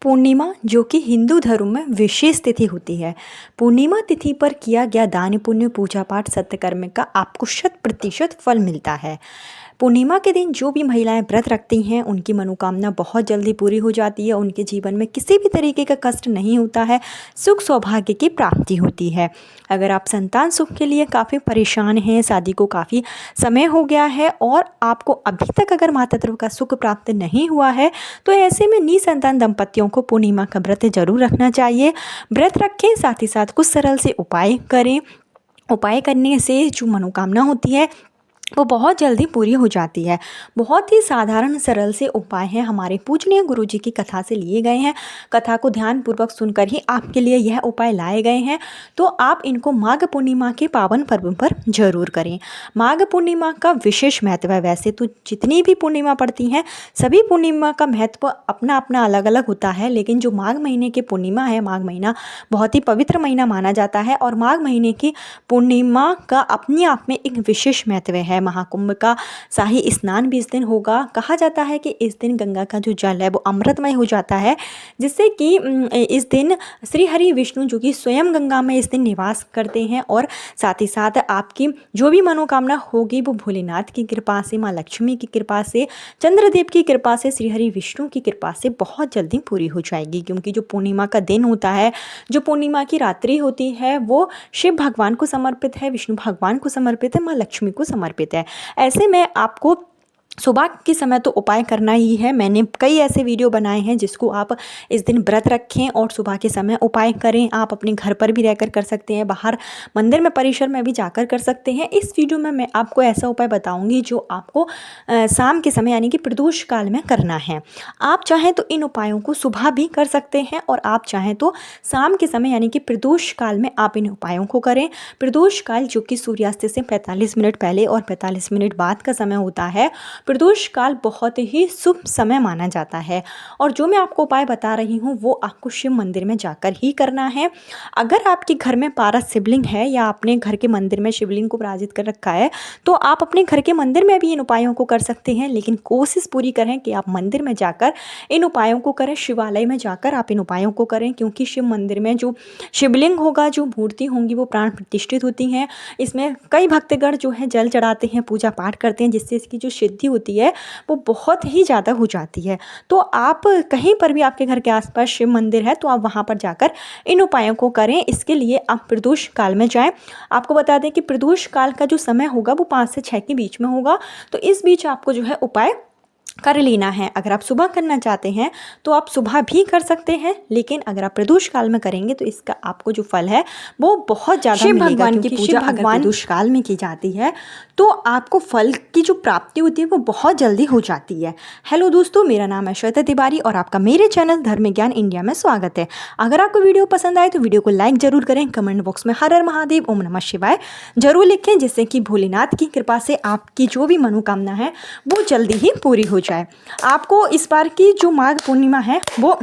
पूर्णिमा जो कि हिंदू धर्म में विशेष तिथि होती है। पूर्णिमा तिथि पर किया गया दान पुण्य पूजा पाठ सत्कर्म का आपको 100% फल मिलता है। पूर्णिमा के दिन जो भी महिलाएं व्रत रखती हैं उनकी मनोकामना बहुत जल्दी पूरी हो जाती है। उनके जीवन में किसी भी तरीके का कष्ट नहीं होता है, सुख सौभाग्य की प्राप्ति होती है। अगर आप संतान सुख के लिए काफ़ी परेशान हैं, शादी को काफ़ी समय हो गया है और आपको अभी तक अगर मातृत्व का सुख प्राप्त नहीं हुआ है, तो ऐसे में निसंतान दंपतियों को पूर्णिमा का व्रत जरूर रखना चाहिए। व्रत रखें, साथ ही साथ कुछ सरल से उपाय करें। उपाय करने से जो मनोकामना होती है वो बहुत जल्दी पूरी हो जाती है। बहुत ही साधारण सरल से उपाय हैं, हमारे पूजनीय गुरुजी की कथा से लिए गए हैं। कथा को ध्यानपूर्वक सुनकर ही आपके लिए यह उपाय लाए गए हैं, तो आप इनको माघ पूर्णिमा के पावन पर्व पर जरूर करें। माघ पूर्णिमा का विशेष महत्व है। वैसे तो जितनी भी पूर्णिमा पड़ती हैं सभी पूर्णिमा का महत्व अपना अपना अलग अलग होता है, लेकिन जो माघ महीने की पूर्णिमा है, माघ महीना बहुत ही पवित्र महीना माना जाता है और माघ महीने की पूर्णिमा का अपने आप में एक विशेष महत्व है। महाकुंभ का शाही स्नान भी इस दिन होगा। कहा जाता है कि इस दिन गंगा का जो जल है वो अमृतमय हो जाता है, जिससे कि इस दिन श्री हरि विष्णु जो कि स्वयं गंगा में इस दिन निवास करते हैं और साथ ही साथ आपकी जो भी मनोकामना होगी वो भोलेनाथ की कृपा से, माँ लक्ष्मी की कृपा से, चंद्रदेव की कृपा से, श्री हरि विष्णु की कृपा से बहुत जल्दी पूरी हो जाएगी। क्योंकि जो पूर्णिमा का दिन होता है, जो पूर्णिमा की रात्रि होती है, वो शिव भगवान को समर्पित है, विष्णु भगवान को समर्पित है, माँ लक्ष्मी को समर्पित है। ऐसे में आपको सुबह के समय तो उपाय करना ही है। मैंने कई ऐसे वीडियो बनाए हैं जिसको आप इस दिन व्रत रखें और सुबह के समय उपाय करें। आप अपने घर पर भी रहकर कर सकते हैं, बाहर मंदिर में परिसर में भी जाकर कर सकते हैं। इस वीडियो में मैं आपको ऐसा उपाय बताऊंगी जो आपको शाम के समय यानी कि प्रदोष काल में करना है। आप चाहें तो इन उपायों को सुबह भी कर सकते हैं और आप चाहें तो शाम के समय यानी कि प्रदोष काल में आप इन उपायों को करें। प्रदोष काल जो कि सूर्यास्त से 45 मिनट पहले और 45 मिनट बाद का समय होता है। प्रदोष काल बहुत ही शुभ समय माना जाता है और जो मैं आपको उपाय बता रही हूँ वो आपको शिव मंदिर में जाकर ही करना है। अगर आपके घर में पारस शिवलिंग है या आपने घर के मंदिर में शिवलिंग को पराजित कर रखा है तो आप अपने घर के मंदिर में भी इन उपायों को कर सकते हैं, लेकिन कोशिश पूरी करें कि आप मंदिर में जाकर इन उपायों को करें, शिवालय में जाकर आप इन उपायों को करें। क्योंकि शिव मंदिर में जो शिवलिंग होगा, जो मूर्ति होंगी वो प्राण प्रतिष्ठित होती हैं। इसमें कई भक्तगण जो है जल चढ़ाते हैं, पूजा पाठ करते हैं, जिससे इसकी जो सिद्धि होती है वो बहुत ही ज़्यादा हो जाती है। तो आप कहीं पर भी आपके घर के आसपास शिव मंदिर है तो आप वहाँ पर जाकर इन उपायों को करें। इसके लिए आप प्रदोष काल में जाएं। आपको बता दें कि प्रदोष काल का जो समय होगा वो 5 से 6 के बीच में होगा, तो इस बीच आपको जो है उपाय कर लेना है। अगर आप सुबह करना चाहते हैं तो आप सुबह भी कर सकते हैं, लेकिन अगर आप प्रदोष काल में करेंगे तो इसका आपको जो फल है वो बहुत ज़्यादा मिलेगा। भगवान की पूजा अगर प्रदोष काल में की जाती है तो आपको फल की जो प्राप्ति होती है वो बहुत जल्दी हो जाती है। हेलो दोस्तों, मेरा नाम है श्वेता तिवारी और आपका मेरे चैनल धर्म ज्ञान इंडिया में स्वागत है। अगर आपको वीडियो पसंद आए तो वीडियो को लाइक जरूर करें। कमेंट बॉक्स में हर हर महादेव, ओम नमः शिवाय जरूर लिखें, जिससे कि भोलेनाथ की कृपा से आपकी जो भी मनोकामना है वो जल्दी ही पूरी हो जाए। आपको इस बार की जो माघ पूर्णिमा है वो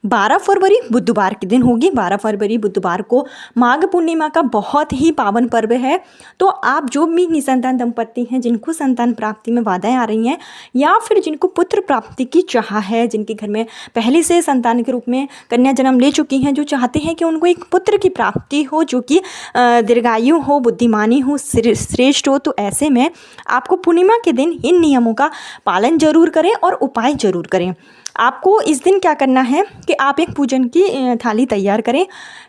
12 फरवरी बुधवार के दिन होगी। 12 फरवरी बुधवार को माघ पूर्णिमा का बहुत ही पावन पर्व है। तो आप जो भी निसंतान दंपति हैं, जिनको संतान प्राप्ति में बाधाएं आ रही हैं या फिर जिनको पुत्र प्राप्ति की चाह है, जिनके घर में पहले से संतान के रूप में कन्या जन्म ले चुकी हैं, जो चाहते हैं कि उनको एक पुत्र की प्राप्ति हो जो कि दीर्घायु हो, बुद्धिमानी हो, श्रेष्ठ हो, तो ऐसे में आपको पूर्णिमा के दिन इन नियमों का पालन जरूर करें और उपाय जरूर करें। आपको इस दिन क्या करना है कि आप एक पूजन की थाली तैयार करें।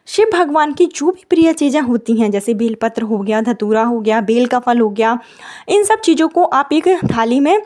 शिव भगवान की जो भी प्रिय चीज़ें होती हैं, जैसे बेलपत्र हो गया, धतूरा हो गया, बेल का फल हो गया, इन सब चीज़ों को आप एक थाली में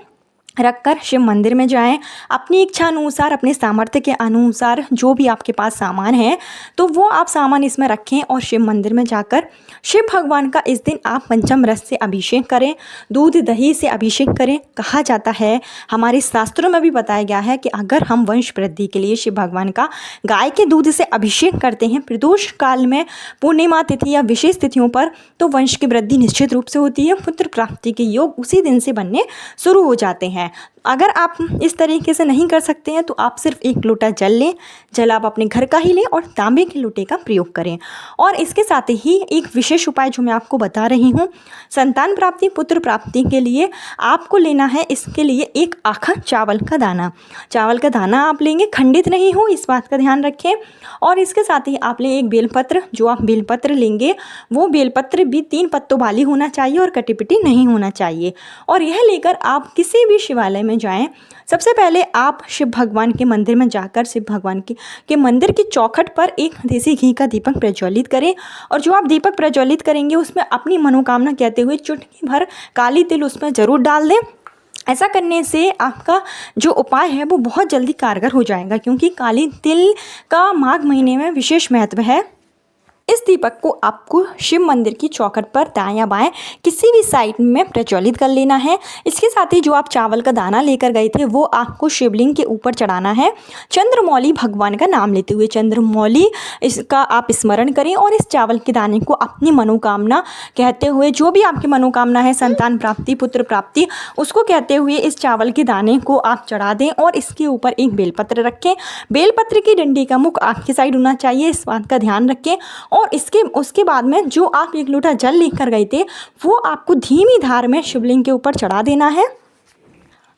रखकर शिव मंदिर में जाएं। अपनी इच्छा अनुसार, अपने सामर्थ्य के अनुसार जो भी आपके पास सामान है तो वो आप सामान इसमें रखें और शिव मंदिर में जाकर शिव भगवान का इस दिन आप पंचम रस से अभिषेक करें, दूध दही से अभिषेक करें। कहा जाता है, हमारे शास्त्रों में भी बताया गया है कि अगर हम वंश वृद्धि के लिए शिव भगवान का गाय के दूध से अभिषेक करते हैं प्रदोष काल में, पूर्णिमा तिथि या विशेष तिथियों पर, तो वंश की वृद्धि निश्चित रूप से होती है। पुत्र प्राप्ति के योग उसी दिन से बनने शुरू हो जाते हैं। हैं। अगर आप इस तरीके से नहीं कर सकते हैं तो आप सिर्फ 1 लोटा जल लें। जल आप अपने घर का ही लें और तांबे के लोटे का प्रयोग करें। और इसके साथ ही एक विशेष उपाय जो मैं आपको बता रही हूँ, संतान प्राप्ति, पुत्र प्राप्ति के लिए आपको लेना है इसके लिए 1 आखा चावल का दाना। चावल का दाना आप लेंगे, खंडित नहीं हो, इस बात का ध्यान रखें। और इसके साथ ही आप लें 1 बेलपत्र। जो आप बेलपत्र लेंगे वो बेलपत्र भी 3 पत्तों वाली होना चाहिए और कटी-पिटी नहीं होना चाहिए। और यह लेकर आप किसी भी शिवालय में जाएं। सबसे पहले आप शिव भगवान के मंदिर में जाकर शिव भगवान के मंदिर की चौखट पर एक देसी घी का दीपक प्रज्वलित करें। और जो आप दीपक प्रज्वलित करेंगे उसमें अपनी मनोकामना कहते हुए चुटकी भर काली तिल उसमें ज़रूर डाल दें। ऐसा करने से आपका जो उपाय है वो बहुत जल्दी कारगर हो जाएगा, क्योंकि काली तिल का माघ महीने में विशेष महत्व है। इस दीपक को आपको शिव मंदिर की चौखट पर दाएं या बाएं किसी भी साइड में प्रज्वलित कर लेना है। इसके साथ ही जो आप चावल का दाना लेकर गए थे वो आपको शिवलिंग के ऊपर चढ़ाना है। चंद्रमौली भगवान का नाम लेते हुए चंद्रमौली इसका आप स्मरण करें और इस चावल के दाने को अपनी मनोकामना कहते हुए, जो भी आपकी मनोकामना है, संतान प्राप्ति, पुत्र प्राप्ति, उसको कहते हुए इस चावल के दाने को आप चढ़ा दें। और इसके ऊपर 1 बेलपत्र रखें। बेलपत्र की डंडी का मुख आपकी साइड होना चाहिए, इस बात का ध्यान रखें। और उसके बाद में जो आप 1 लोटा जल लेकर गए थे वो आपको धीमी धार में शिवलिंग के ऊपर चढ़ा देना है।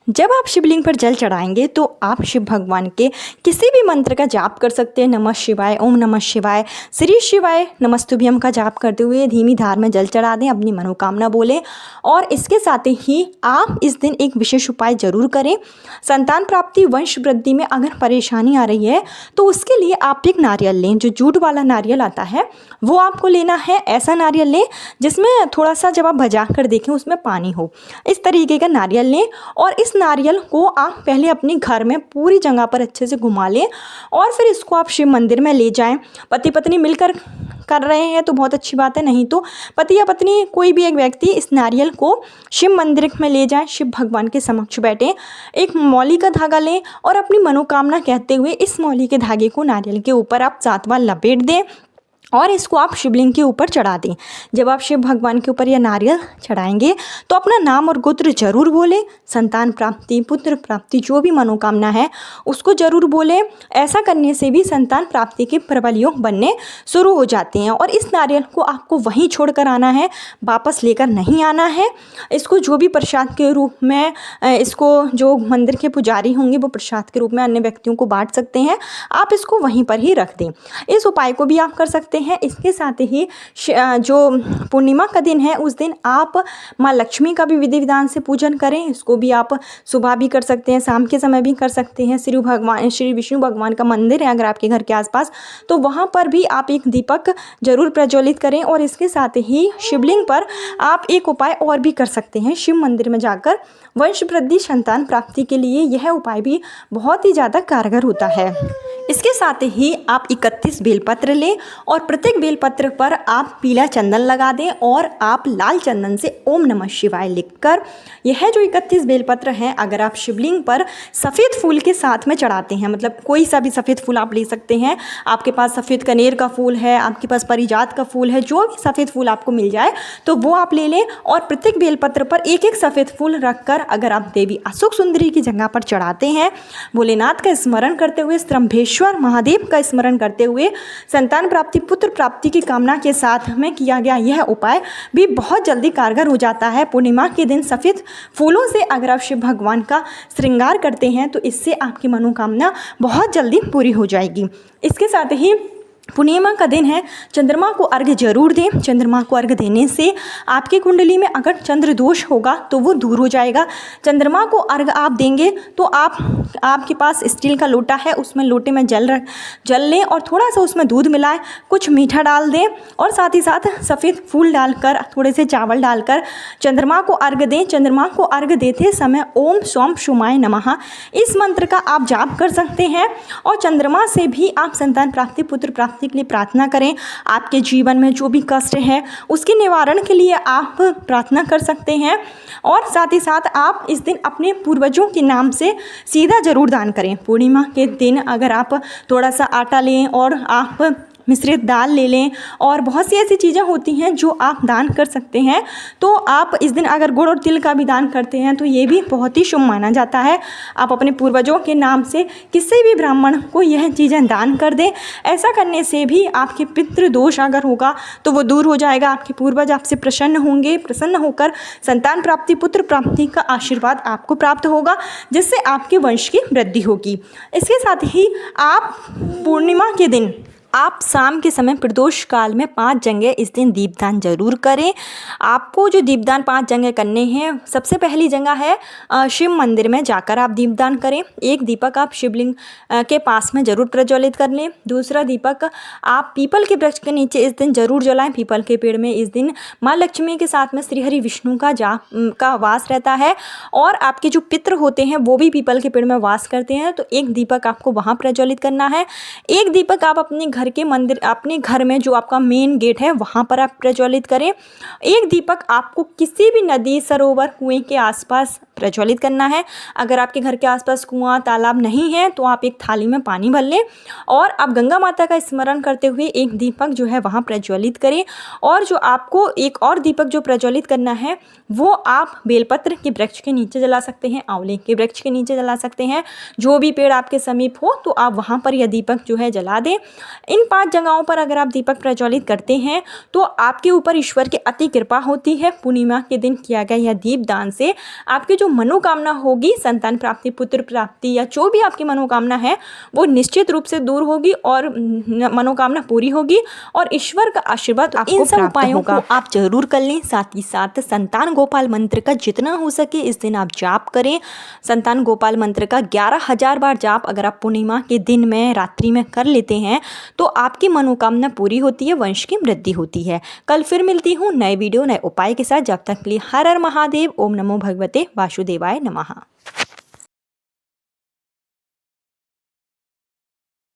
जब आप शिवलिंग पर जल चढ़ाएंगे तो आप शिव भगवान के किसी भी मंत्र का जाप कर सकते हैं। नमः शिवाय, ओम नमः शिवाय, श्री शिवाय नमस्तुभ्यम का जाप करते हुए धीमी धार में जल चढ़ा दें, अपनी मनोकामना बोलें। और इसके साथ ही आप इस दिन एक विशेष उपाय जरूर करें। संतान प्राप्ति, वंश वृद्धि में अगर परेशानी आ रही है तो उसके लिए आप एक नारियल लें। जो जूट वाला नारियल आता है वो आपको लेना है। ऐसा नारियल लें जिसमें थोड़ा सा, जब आप भजा कर देखें, उसमें पानी हो, इस तरीके का नारियल लें। और इस नारियल को आप पहले अपने घर में पूरी जगह पर अच्छे से घुमा लें और फिर इसको आप शिव मंदिर में ले जाएं। पति पत्नी मिलकर कर रहे हैं तो बहुत अच्छी बात है, नहीं तो पति या पत्नी कोई भी एक व्यक्ति इस नारियल को शिव मंदिर में ले जाएं, शिव भगवान के समक्ष बैठें, एक मौली का धागा लें और अपनी मनोकामना कहते हुए इस मौली के धागे को नारियल के ऊपर आप 7 बार लपेट दें और इसको आप शिवलिंग के ऊपर चढ़ा दें। जब आप शिव भगवान के ऊपर यह नारियल चढ़ाएंगे तो अपना नाम और गोत्र जरूर बोलें। संतान प्राप्ति, पुत्र प्राप्ति, जो भी मनोकामना है उसको जरूर बोलें। ऐसा करने से भी संतान प्राप्ति के प्रबल योग बनने शुरू हो जाते हैं। और इस नारियल को आपको वहीं छोड़ कर आना है, वापस लेकर नहीं आना है। इसको जो भी प्रसाद के रूप में, इसको जो मंदिर के पुजारी होंगे वो प्रसाद के रूप में अन्य व्यक्तियों को बांट सकते हैं। आप इसको वहीं पर ही रख दें। इस उपाय को भी आप कर सकते हैं। इसके साथ ही जो पूर्णिमा का दिन है उस दिन आप माँ लक्ष्मी का भी विधि विधान से पूजन करें। इसको भी आप सुबह भी कर सकते हैं, शाम के समय भी कर सकते हैं। श्री विष्णु भगवान का मंदिर है अगर आपके घर के आसपास तो वहाँ पर भी आप एक दीपक जरूर प्रज्वलित करें। और इसके साथ ही शिवलिंग पर आप एक उपाय और भी कर सकते हैं। शिव मंदिर में जाकर वंश वृद्धि, संतान प्राप्ति के लिए यह उपाय भी बहुत ही ज़्यादा कारगर होता है। इसके साथ ही आप 31 बेलपत्र लें और प्रत्येक बेलपत्र पर आप पीला चंदन लगा दें और आप लाल चंदन से ओम नमः शिवाय लिखकर, यह जो 31 बेलपत्र हैं अगर आप शिवलिंग पर सफ़ेद फूल के साथ में चढ़ाते हैं, मतलब कोई सा भी सफ़ेद फूल आप ले सकते हैं। आपके पास सफ़ेद कनेर का फूल है, आपके पास पारिजात का फूल है, जो भी सफ़ेद फूल आपको मिल जाए तो वो आप ले लें। और प्रत्येक बेलपत्र पर एक एक सफ़ेद फूल रखकर अगर आप देवी अशोक सुंदरी की जगह पर चढ़ाते हैं, भोलेनाथ का स्मरण करते हुए, स्तंभेश्वर महादेव का स्मरण करते हुए, संतान प्राप्ति, पुत्र प्राप्ति की कामना के साथ में किया गया यह उपाय भी बहुत जल्दी कारगर हो जाता है। पूर्णिमा के दिन सफ़ेद फूलों से अगर आप शिव भगवान का श्रृंगार करते हैं तो इससे आपकी मनोकामना बहुत जल्दी पूरी हो जाएगी। इसके साथ ही पूर्णिमा का दिन है, चंद्रमा को अर्घ्य जरूर दें। चंद्रमा को अर्घ्य देने से आपकी कुंडली में अगर चंद्र दोष होगा तो वो दूर हो जाएगा। चंद्रमा को अर्घ्य आप देंगे तो आपके पास स्टील का लोटा है, उसमें लोटे में जल लें और थोड़ा सा उसमें दूध मिलाएं, कुछ मीठा डाल दें और साथ ही साथ सफ़ेद फूल डालकर, थोड़े से चावल डालकर चंद्रमा को अर्घ्य दें। चंद्रमा को अर्घ्य देते समय ओम सौम शुमाय नमः इस मंत्र का आप जाप कर सकते हैं। और चंद्रमा से भी आप संतान प्राप्ति, पुत्र प्राप्ति के लिए प्रार्थना करें। आपके जीवन में जो भी कष्ट है उसके निवारण के लिए आप प्रार्थना कर सकते हैं। और साथ ही साथ आप इस दिन अपने पूर्वजों के नाम से सीधा जरूर दान करें। पूर्णिमा के दिन अगर आप थोड़ा सा आटा लें और आप मिश्रित दाल ले लें और बहुत सी ऐसी चीज़ें होती हैं जो आप दान कर सकते हैं। तो आप इस दिन अगर गुड़ और तिल का भी दान करते हैं तो ये भी बहुत ही शुभ माना जाता है। आप अपने पूर्वजों के नाम से किसी भी ब्राह्मण को यह चीज़ें दान कर दें। ऐसा करने से भी आपके पितृ दोष अगर होगा तो वो दूर हो जाएगा। आपके पूर्वज आपसे प्रसन्न होंगे, प्रसन्न होकर संतान प्राप्ति, पुत्र प्राप्ति का आशीर्वाद आपको प्राप्त होगा, जिससे आपके वंश की वृद्धि होगी। इसके साथ ही आप पूर्णिमा के दिन आप शाम के समय प्रदोष काल में 5 जगह इस दिन दीपदान जरूर करें। आपको जो दीपदान 5 जगह करने हैं, सबसे पहली जगह है शिव मंदिर में जाकर आप दीपदान करें। एक दीपक आप शिवलिंग के पास में ज़रूर प्रज्वलित कर लें। दूसरा दीपक आप पीपल के वृक्ष के नीचे इस दिन ज़रूर जलाएं। पीपल के पेड़ में इस दिन माँ लक्ष्मी के साथ में श्री हरि विष्णु का वास रहता है और आपके जो पितृ होते हैं वो भी पीपल के पेड़ में वास करते हैं। तो एक दीपक आपको वहाँ प्रज्वलित करना है। एक दीपक आप अपने घर के मंदिर, अपने घर में जो आपका मेन गेट है वहाँ पर आप प्रज्वलित करें। एक दीपक आपको किसी भी नदी, सरोवर, कुएं के आसपास प्रज्वलित करना है। अगर आपके घर के आसपास कुआं, तालाब नहीं है तो आप एक थाली में पानी भर लें और आप गंगा माता का स्मरण करते हुए एक दीपक जो है वहाँ प्रज्वलित करें। और जो आपको एक और दीपक जो प्रज्वलित करना है वो आप बेलपत्र के वृक्ष के नीचे जला सकते हैं, आंवले के वृक्ष के नीचे जला सकते हैं। जो भी पेड़ आपके समीप हो तो आप वहाँ पर यह दीपक जो है जला दें। इन 5 जगहों पर अगर आप दीपक प्रज्वलित करते हैं तो आपके ऊपर ईश्वर की अति कृपा होती है। पूर्णिमा के दिन किया गया यह दीपदान से आपकी जो मनोकामना होगी, संतान प्राप्ति, पुत्र प्राप्ति या जो भी आपकी मनोकामना है वो निश्चित रूप से दूर होगी और मनोकामना पूरी होगी और ईश्वर का आशीर्वाद आपको इन सब प्राप्त उपायों होगा। को आप जरूर कर लें। साथ ही साथ संतान गोपाल मंत्र का जितना हो सके इस दिन आप जाप करें। संतान गोपाल मंत्र का 11,000 बार जाप अगर आप पूर्णिमा के दिन में, रात्रि में कर लेते हैं तो आपकी मनोकामना पूरी होती है, वंश की वृद्धि होती है। कल फिर मिलती हूँ नए वीडियो, नए उपाय के साथ। जब तक के लिए हर हर महादेव। ओम नमो भगवते वासुदेवाय नमः।